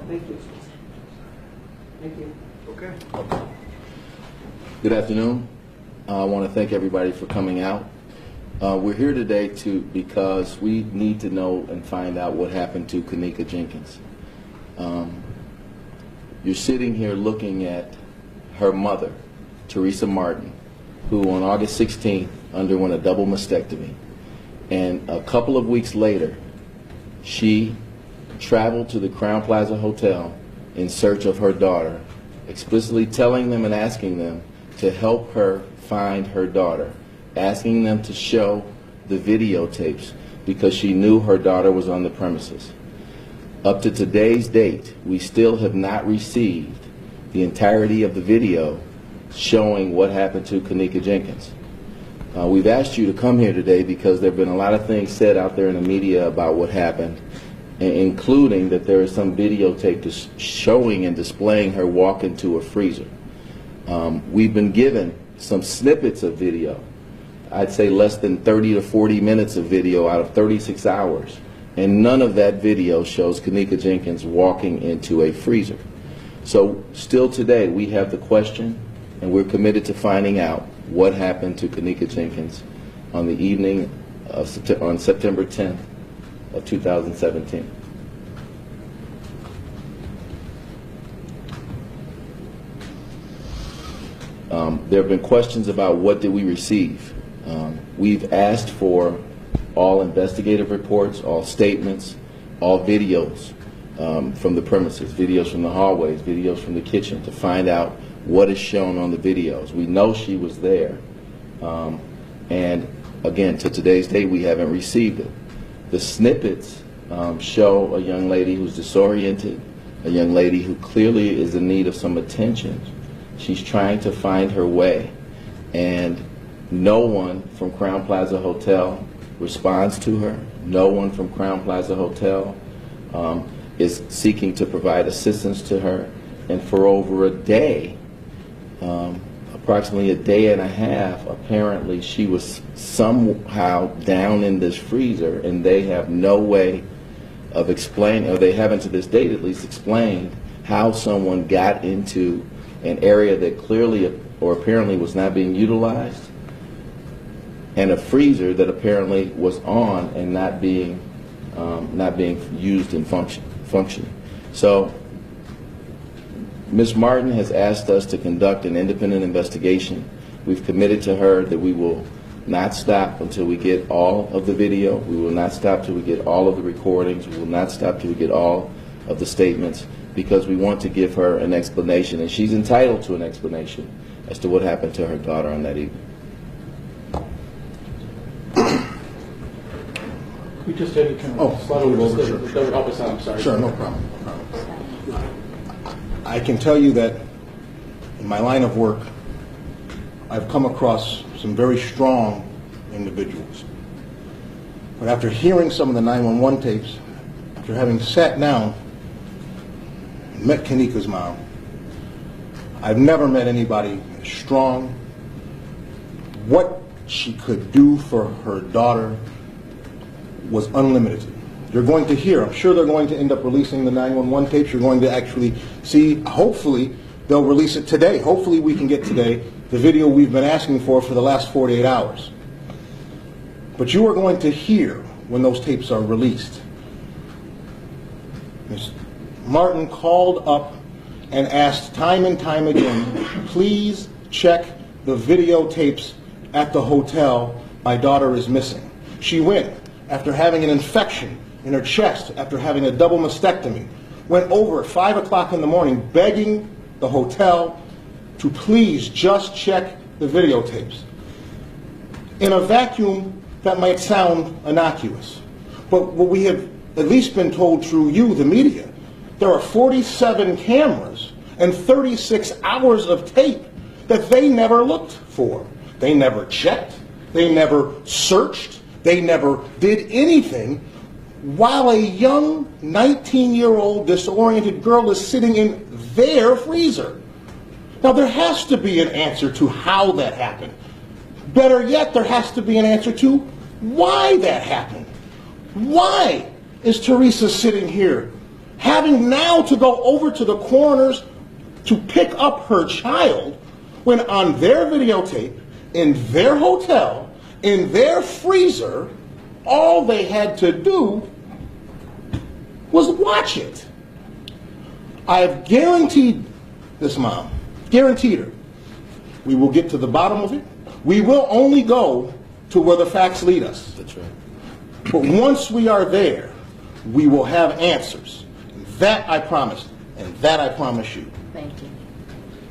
Thank you. Thank you. Okay. Good afternoon. I want to thank everybody for coming out. We're here today because we need to know and find out what happened to Kenneka Jenkins. You're sitting here looking at her mother, Teresa Martin, who on August 16th underwent a double mastectomy. And a couple of weeks later, she traveled to the Crowne Plaza Hotel in search of her daughter, explicitly telling them and asking them to help her find her daughter, asking them to show the videotapes because she knew her daughter was on the premises. Up to today's date, we still have not received the entirety of the video showing what happened to Kenneka Jenkins. We've asked you to come here today because there have been a lot of things said out there in the media about what happened, including that there is some videotape showing and displaying her walk into a freezer. We've been given some snippets of video, I'd say less than 30 to 40 minutes of video out of 36 hours, and none of that video shows Kenneka Jenkins walking into a freezer. So still today we have the question, and we're committed to finding out what happened to Kenneka Jenkins on the evening of September 10th of 2017. There have been questions about what did we receive. We've asked for all investigative reports, all statements, all videos from the premises, videos from the hallways, videos from the kitchen, to find out what is shown on the videos. We know she was there, and again, to today's date, we haven't received it. The snippets show a young lady who's disoriented, a young lady who clearly is in need of some attention. She's trying to find her way, and no one from Crowne Plaza Hotel responds to her. No one from Crowne Plaza Hotel is seeking to provide assistance to her. And for over a day, approximately a day and a half, apparently she was somehow down in this freezer, and they have no way of explaining, or they haven't to this date at least explained, how someone got into an area that clearly or apparently was not being utilized, and a freezer that apparently was on and not being used and functioning. So Ms. Martin has asked us to conduct an independent investigation. We've committed to her that we will not stop until we get all of the video. We will not stop till we get all of the recordings. We will not stop till we get all of the statements, because we want to give her an explanation, and she's entitled to an explanation as to what happened to her daughter on that evening. We just had to kind of slide over just that would help us out. I'm sorry. Sure, no problem. I can tell you that in my line of work, I've come across some very strong individuals. But after hearing some of the 911 tapes, after having sat down and met Kenneka's mom, I've never met anybody as strong. What she could do for her daughter was unlimited. You're going to hear, I'm sure they're going to end up releasing the 911 tapes. You're going to actually see, hopefully they'll release it today. Hopefully we can get today the video we've been asking for the last 48 hours. But you are going to hear when those tapes are released. Ms. Martin called up and asked time and time again, please check the videotapes at the hotel. My daughter is missing. She went after having an infection in her chest, after having a double mastectomy, went over at 5 o'clock in the morning begging the hotel to please just check the videotapes. In a vacuum, that might sound innocuous, but what we have at least been told through you, the media, there are 47 cameras and 36 hours of tape that they never looked for. They never checked, they never searched, they never did anything, while a young 19-year-old disoriented girl is sitting in their freezer. Now there has to be an answer to how that happened. Better yet, there has to be an answer to why that happened. Why is Teresa sitting here having now to go over to the coroners to pick up her child, when on their videotape, in their hotel, in their freezer, all they had to do was watch it. I have guaranteed this mom, guaranteed her, we will get to the bottom of it. We will only go to where the facts lead us. That's right. But once we are there, we will have answers. That I promised, and that I promise you. Thank you.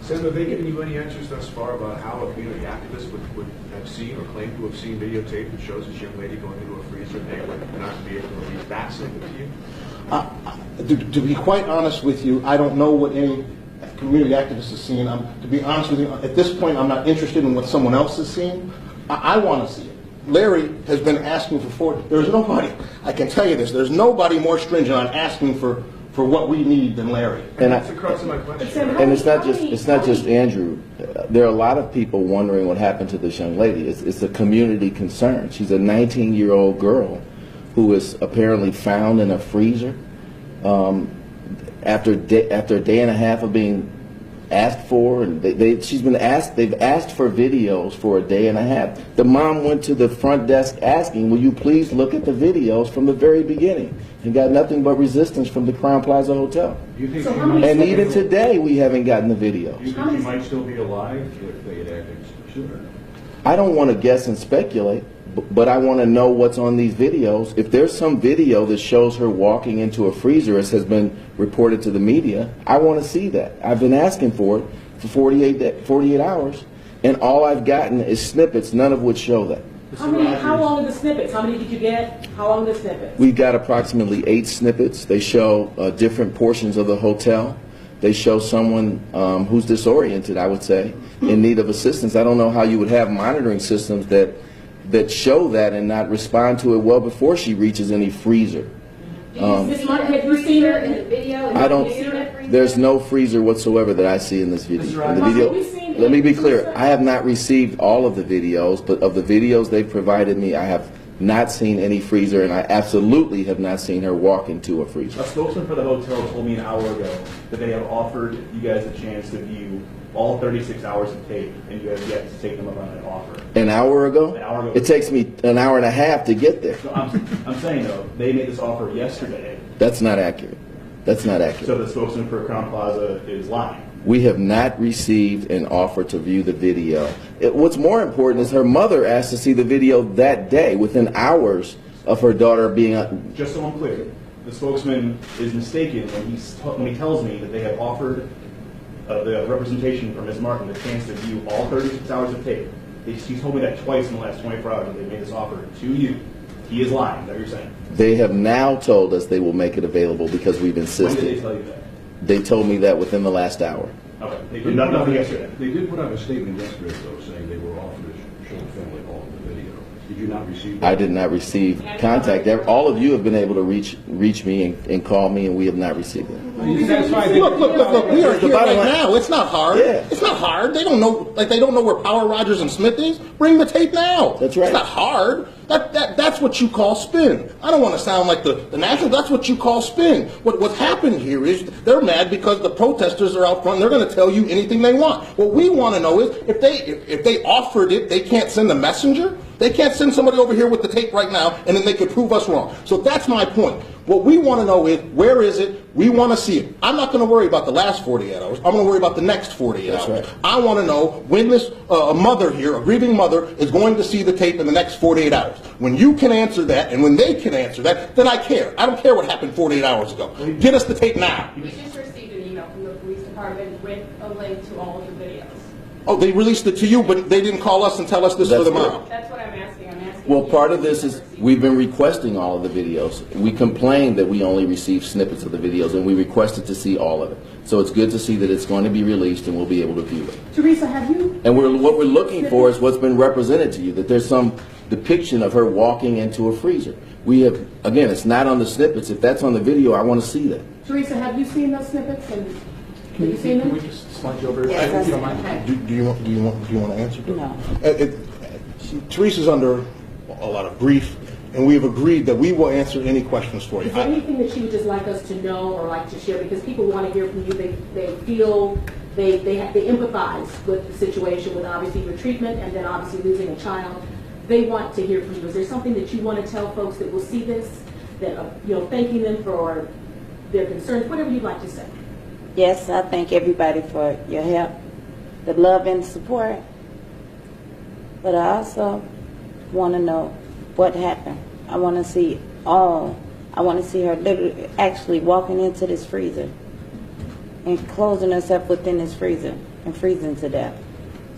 Senator, have they given you any answers thus far about how a community activist would have seen or claim to have seen videotape that shows this young lady going into a freezer and they would not be able to release that snippet to you? To be quite honest with you, I don't know what any community activist has seen. To be honest with you, at this point, I'm not interested in what someone else has seen. I want to see it. Larry has been asking for there's nobody, I can tell you this, there's nobody more stringent on asking for what we need than Larry. And that's the crux of my question. And it's not just Andrew. There are a lot of people wondering what happened to this young lady. It's a community concern. She's a 19-year-old girl who is apparently found in a freezer after a day and a half of being asked for, and they've asked for videos for a day and a half. The mom went to the front desk asking, will you please look at the videos from the very beginning, and got nothing but resistance from the Crowne Plaza Hotel. Do you think And even today we haven't gotten the videos. Do you think she might still be alive if they had acted sooner? I don't want to guess and speculate, but I want to know what's on these videos. If there's some video that shows her walking into a freezer, as has been reported to the media, I want to see that. I've been asking for it for 48 hours, and all I've gotten is snippets, none of which show that. How long are the snippets? How many did you get? How long are the snippets? We got approximately 8 snippets. They show different portions of the hotel. They show someone who's disoriented, I would say, in need of assistance. I don't know how you would have monitoring systems that show that and not respond to it well before she reaches any freezer. Have you seen her in the video? I don't. There's no freezer whatsoever that I see in this video. In the video, let me be clear. I have not received all of the videos, but of the videos they've provided me, I have not seen any freezer, and I absolutely have not seen her walk into a freezer. A spokesman for the hotel told me an hour ago that they have offered you guys a chance to view all 36 hours of tape, and you have yet to take them up on that offer. An hour ago? An hour ago. It takes me an hour and a half to get there. So I'm saying, though, they made this offer yesterday. That's not accurate. That's not accurate. So the spokesman for Crowne Plaza is lying. We have not received an offer to view the video. What's more important is her mother asked to see the video that day, within hours of her daughter being... Just so I'm clear, the spokesman is mistaken when he tells me that they have offered the representation from Ms. Martin the chance to view all 36 hours of tape. He's told me that twice in the last 24 hours that they made this offer to you. He is lying, is that what you're saying? They have now told us they will make it available because we've insisted. When did they tell you that? They told me that within the last hour. Okay. They did nothing yesterday. They did put out a statement yesterday, though, saying they were offered to show the family all of the video. Did you not receive that? I did not receive contact. All of you have been able to reach me and call me, and we have not received it. Look. We are here right now. It's not hard. Yeah. It's not hard. They don't know, they don't know where Power, Rogers, and Smith is. Bring the tape now. That's right. It's not hard. That's what you call spin. I don't want to sound like the National. That's what you call spin. What happened here is they're mad because the protesters are out front and they're going to tell you anything they want. What we want to know is if they offered it, they can't send a messenger. They can't send somebody over here with the tape right now and then they could prove us wrong. So that's my point. What we want to know is, where is it? We want to see it. I'm not going to worry about the last 48 hours. I'm going to worry about the next 48 hours. Right. I want to know when this mother here, a grieving mother, is going to see the tape in the next 48 hours. When you can answer that and when they can answer that, then I care. I don't care what happened 48 hours ago. Get us the tape now. We just received an email from the police department with a link to all of the videos. Oh, they released it to you, but they didn't call us and tell us this for the mom. That's what I'm asking. Well, part of this is we've been requesting all of the videos. We complained that we only received snippets of the videos, and we requested to see all of it. So it's good to see that it's going to be released, and we'll be able to view it. Teresa, have you? And what we're looking for is what's been represented to you, that there's some depiction of her walking into a freezer. We have, again, it's not on the snippets. If that's on the video, I want to see that. Teresa, have you seen those snippets? And have you seen them? Can we just slide you over? Yes, If you don't mind. Do you want to answer? No. Teresa's under a lot of grief and we have agreed that we will answer any questions for you. Is there anything that you would just like us to know or like to share? Because people want to hear from you. They feel, they empathize with the situation, with obviously your treatment and then obviously losing a child. They want to hear from you. Is there something that you want to tell folks that will see this, that thanking them for their concerns, whatever you'd like to say? Yes, I thank everybody for your help, the love and support. But I also want to know what happened. I want to see I want to see her literally actually walking into this freezer and closing herself within this freezer and freezing to death.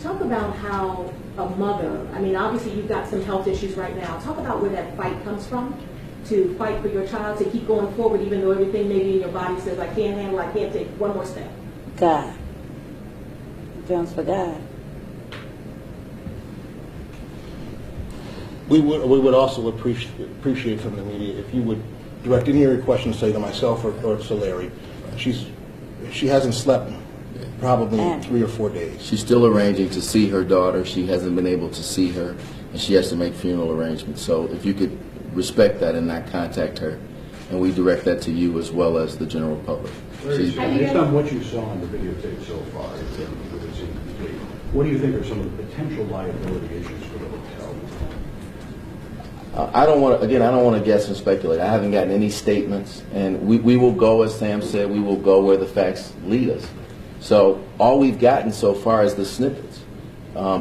Talk about how a mother, I mean, obviously you've got some health issues right now. Talk about where that fight comes from, to fight for your child, to keep going forward even though everything maybe in your body says, I can't handle, I can't take one more step. God. Films for God. We would also appreciate from the media if you would direct any of your questions, say to myself or to Larry. She hasn't slept probably 3 or 4 days. She's still arranging to see her daughter. She hasn't been able to see her, and she has to make funeral arrangements. So if you could respect that and not contact her, and we direct that to you as well as the general public. Based on what you saw on the videotape so far, what do you think are some of the potential liability issues for the hotel? I don't want to guess and speculate. I haven't gotten any statements, and we will go, as Sam said, we will go where the facts lead us. So all we've gotten so far is the snippets.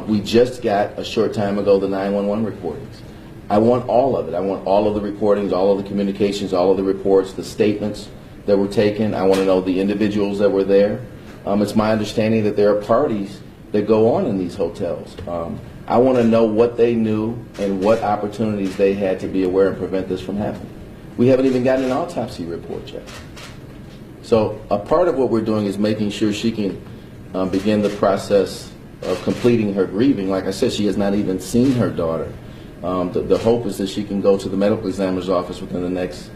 We just got a short time ago the 911 recordings. I want all of it. I want all of the recordings, all of the communications, all of the reports, the statements that were taken. I want to know the individuals that were there. It's my understanding that there are parties that go on in these hotels. I want to know what they knew and what opportunities they had to be aware and prevent this from happening. We haven't even gotten an autopsy report yet. So a part of what we're doing is making sure she can begin the process of completing her grieving. Like I said, she has not even seen her daughter. The hope is that she can go to the medical examiner's office within the next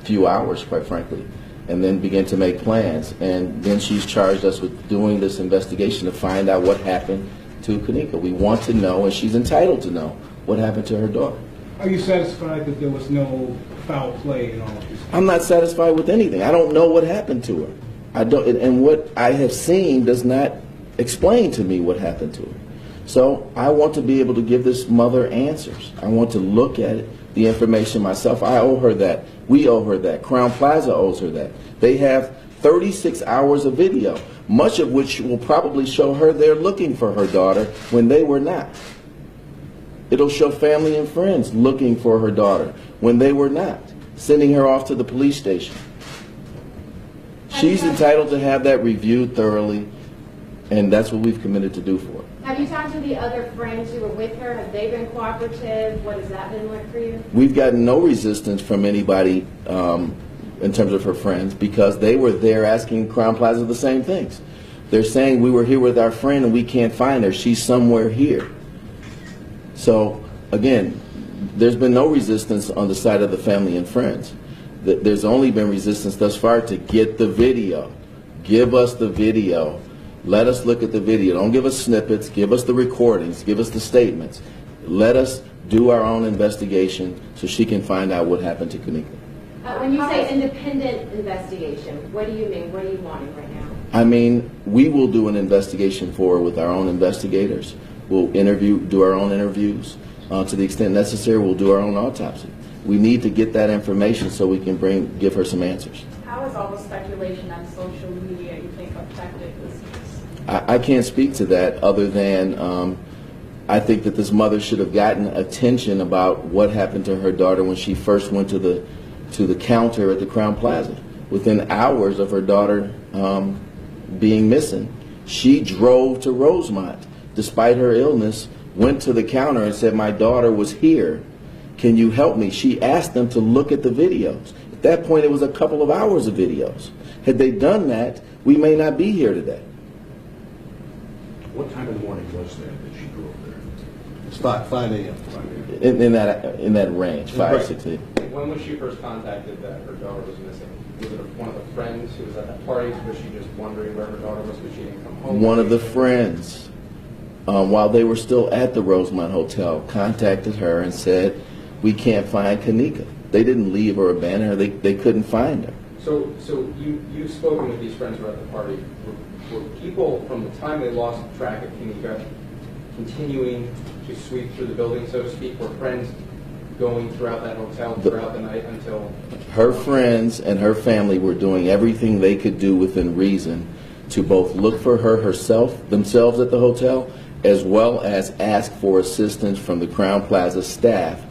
few hours, quite frankly, and then begin to make plans. And then she's charged us with doing this investigation to find out what happened to Kenneka. We want to know, and she's entitled to know, what happened to her daughter. Are you satisfied that there was no foul play in all of this? I'm not satisfied with anything. I don't know what happened to her. I don't, and what I have seen does not explain to me what happened to her. So I want to be able to give this mother answers. I want to look at it, the information myself. I owe her that. We owe her that. Crowne Plaza owes her that. They have 36 hours of video, much of which will probably show her there looking for her daughter when they were not. It'll show family and friends looking for her daughter when they were not, sending her off to the police station. She's entitled to have that reviewed thoroughly, and that's what we've committed to do for her. Have you talked to the other friends who were with her? Have they been cooperative? What has that been like for you? We've gotten no resistance from anybody in terms of her friends, because they were there asking Crowne Plaza the same things. They're saying, we were here with our friend and we can't find her. She's somewhere here. So, again, there's been no resistance on the side of the family and friends. There's only been resistance thus far to get the video. Give us the video. Let us look at the video. Don't give us snippets. Give us the recordings. Give us the statements. Let us do our own investigation so she can find out what happened to Kenneka. When you say independent investigation, what do you mean? What are you wanting right now? I mean, we will do an investigation for her with our own investigators. We'll do our own interviews. To the extent necessary, we'll do our own autopsy. We need to get that information so we can give her some answers. How has all the speculation on social media, you think, affected this case? I can't speak to that other than I think that this mother should have gotten attention about what happened to her daughter when she first went to the counter at the Crowne Plaza. Within hours of her daughter being missing, she drove to Rosemont, despite her illness, went to the counter and said, my daughter was here. Can you help me? She asked them to look at the videos. At that point, it was a couple of hours of videos. Had they done that, we may not be here today. What time of the morning was that she drove there? It's 5 a.m. In that range, 5, 6 a.m. When was she first contacted that her daughter was missing? Was it one of the friends who was at that party? Was she just wondering where her daughter was because she didn't come home? One of the friends, while they were still at the Rosemont Hotel, contacted her and said, we can't find Kenneka. They didn't leave or abandon her. They couldn't find her. So you've spoken with these friends who were at the party. Were people, from the time they lost track of Kenneka, continuing to sweep through the building, so to speak? Were friends going throughout that hotel throughout the night until... Her friends and her family were doing everything they could do within reason to both look for her themselves at the hotel, as well as ask for assistance from the Crowne Plaza staff,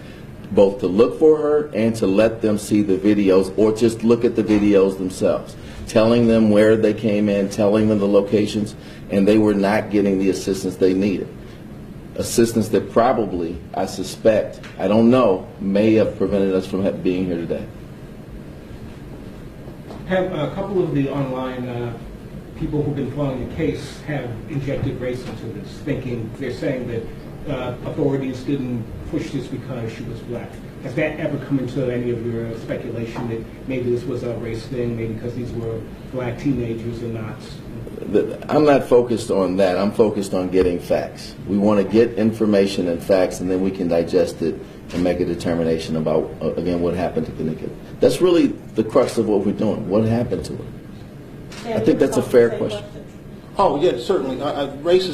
both to look for her and to let them see the videos or just look at the videos themselves, telling them where they came in, telling them the locations, and they were not getting the assistance they needed. Assistance that probably, I suspect, I don't know, may have prevented us from being here today. Have a couple of the online people who've been following the case have injected race into this, thinking, they're saying that authorities didn't push this because she was black. Has that ever come into any of your speculation that maybe this was a race thing, maybe because these were black teenagers and not? I'm not focused on that. I'm focused on getting facts. We want to get information and facts, and then we can digest it and make a determination about, again, what happened to Kenneka. That's really the crux of what we're doing. What happened to her? I think that's a fair question. Oh, yeah, certainly. Race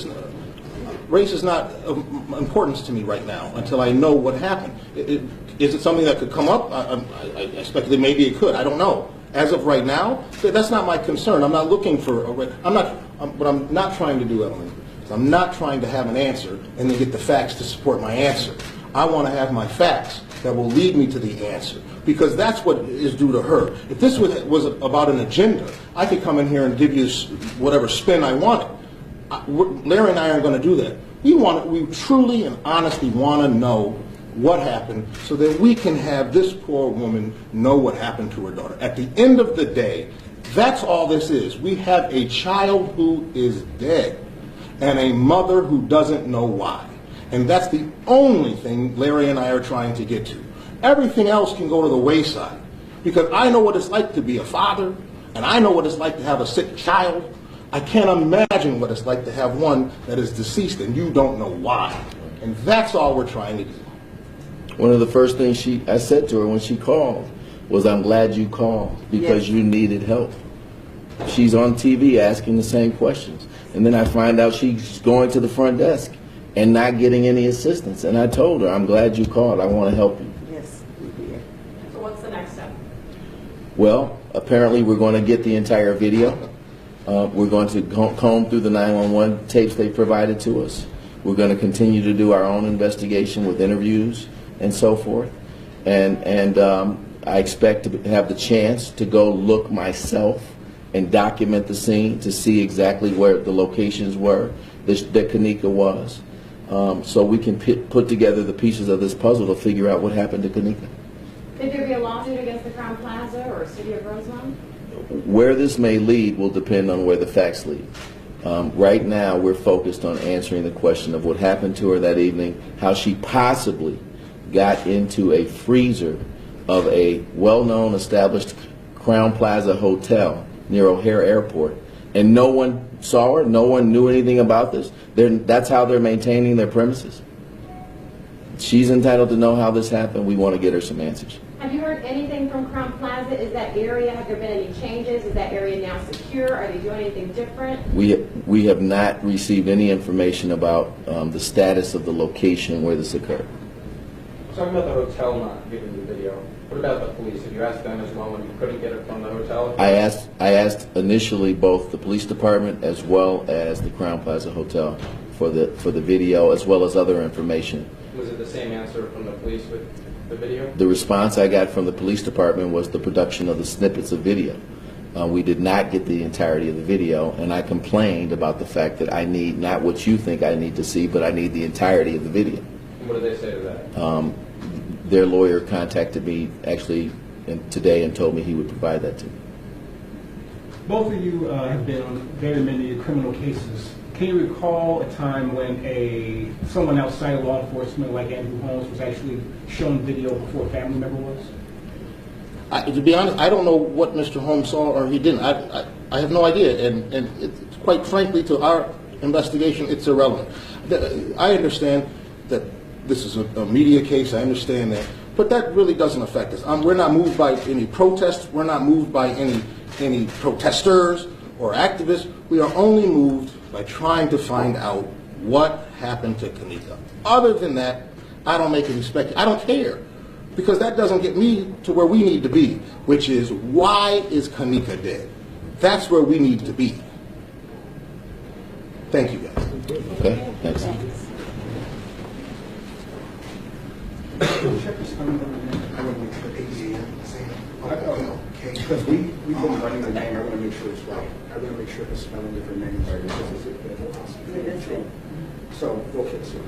is not of importance to me right now until I know what happened. Is it something that could come up? I speculate maybe it could. I don't know. As of right now, that's not my concern. I'm not looking for what I'm not trying to do, Emily, is I'm not trying to have an answer and then get the facts to support my answer. I want to have my facts that will lead me to the answer, because that's what is due to her. If this was about an agenda, I could come in here and give you whatever spin I wanted. Larry and I aren't going to do that. We truly and honestly want to know what happened so that we can have this poor woman know what happened to her daughter. At the end of the day, that's all this is. We have a child who is dead and a mother who doesn't know why. And that's the only thing Larry and I are trying to get to. Everything else can go to the wayside, because I know what it's like to be a father, and I know what it's like to have a sick child. I can't imagine what it's like to have one that is deceased and you don't know why. And that's all we're trying to do. One of the first things I said to her when she called was, "I'm glad you called because you needed help." She's on TV asking the same questions. And then I find out she's going to the front desk and not getting any assistance. And I told her, "I'm glad you called. I want to help you." Yes, we did. So what's the next step? Well, apparently we're going to get the entire video. We're going to comb through the 911 tapes they provided to us. We're going to continue to do our own investigation with interviews and so forth. And I expect to have the chance to go look myself and document the scene to see exactly where the locations were that Kenneka was, so we can put together the pieces of this puzzle to figure out what happened to Kenneka. Could there be a lawsuit against the Crowne Plaza or City of Rosemont? Where this may lead will depend on where the facts lead. Right now, we're focused on answering the question of what happened to her that evening, how she possibly got into a freezer of a well-known established Crowne Plaza Hotel near O'Hare Airport, and no one saw her, no one knew anything about this. That's how they're maintaining their premises. She's entitled to know how this happened. We want to get her some answers. Have you heard anything from Crowne Plaza? Is that area, have there been any changes? Is that area now secure? Are they doing anything different? We have not received any information about the status of the location where this occurred. Talking about the hotel not giving the video, what about the police? Have you asked them as well when you couldn't get it from the hotel? I asked initially both the police department as well as the Crowne Plaza Hotel for the video as well as other information. Was it the same answer from the police with the video? The response I got from the police department was the production of the snippets of video. We did not get the entirety of the video, and I complained about the fact that I need not what you think I need to see, but I need the entirety of the video. And what did they say to that? Their lawyer contacted me actually today and told me he would provide that to me. Both of you have been on very many criminal cases. Can you recall a time when someone outside of law enforcement, like Andrew Holmes, was actually shown video before a family member was? To be honest, I don't know what Mr. Holmes saw or he didn't. I have no idea, and it's, quite frankly, to our investigation, it's irrelevant. I understand that this is a media case. I understand that, But that really doesn't affect us. We're not moved by any protests. We're not moved by any protesters or activists. We are only moved by trying to find out what happened to Kenneka. Other than that, I don't make any speculation. I don't care, because that doesn't get me to where we need to be, which is, why is Kenneka dead? That's where we need to be. Thank you, guys. Okay, thanks. Because we've been running the name, I want to make sure it's right. I want to make sure the spelling of her name is right. So we'll fix it.